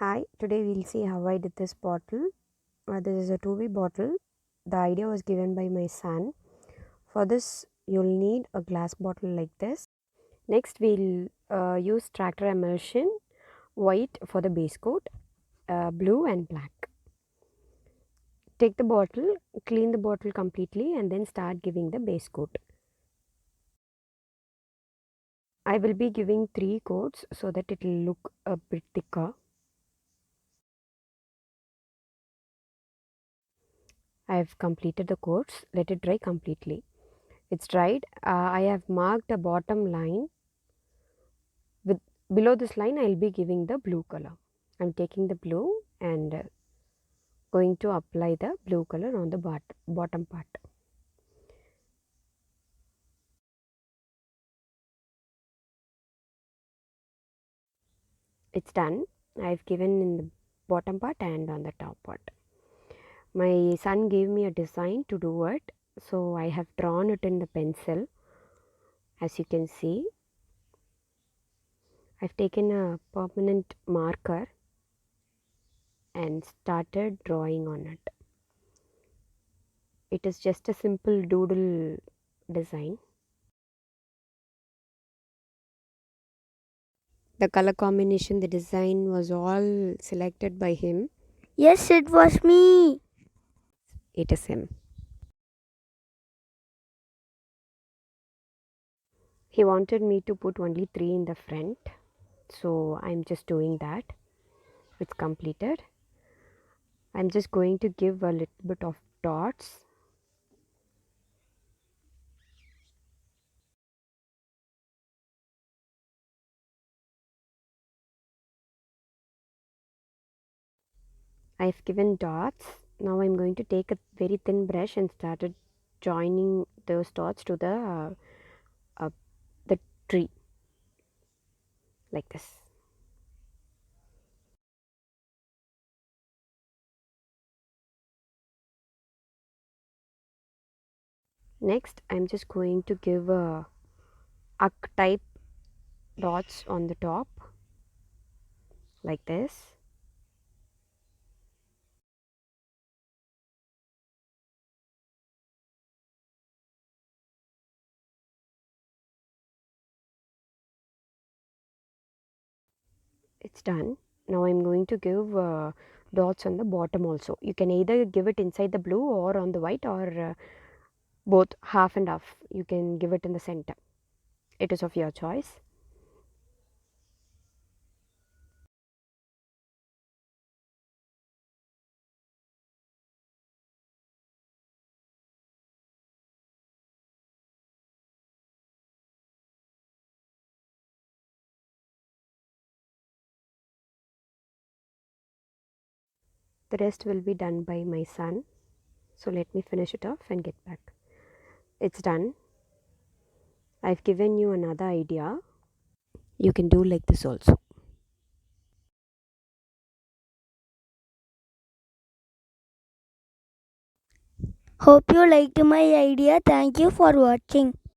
Hi, today we'll see how I did this bottle. This is a 2-way bottle. The idea was given by my son. For this, you'll need a glass bottle like this. Next, we'll use tractor emulsion, white for the base coat, blue and black. Take the bottle, clean the bottle completely, and then start giving the base coat. I will be giving 3 coats so that it will look a bit thicker. I have completed the coats. Let it dry completely. It's dried. I have marked a bottom line. With below this line, I'll be giving the blue color. I'm taking the blue and going to apply the blue color on the bottom part. It's done. I've given in the bottom part and on the top part. My son gave me a design to do it, so I have drawn it in the pencil. As you can see, I've taken a permanent marker and started drawing on it. It is just a simple doodle design. The color combination, the design was all selected by him. Yes, it was me. It is him. He wanted me to put only 3 in the front, so I'm just doing that. It's completed. I'm just going to give a little bit of dots. I've given dots. Now I'm going to take a very thin brush and started joining those dots to uh, the tree like this. Next, I'm just going to give a arc type dots on the top like this. It's done. Now I'm going to give dots on the bottom also. You can either give it inside the blue or on the white, or both half and half. You can give it in the center. It is of your choice. The rest will be done by my son. So let me finish it off and get back. It's done. I've given you another idea. You can do like this also. Hope you liked my idea. Thank you for watching.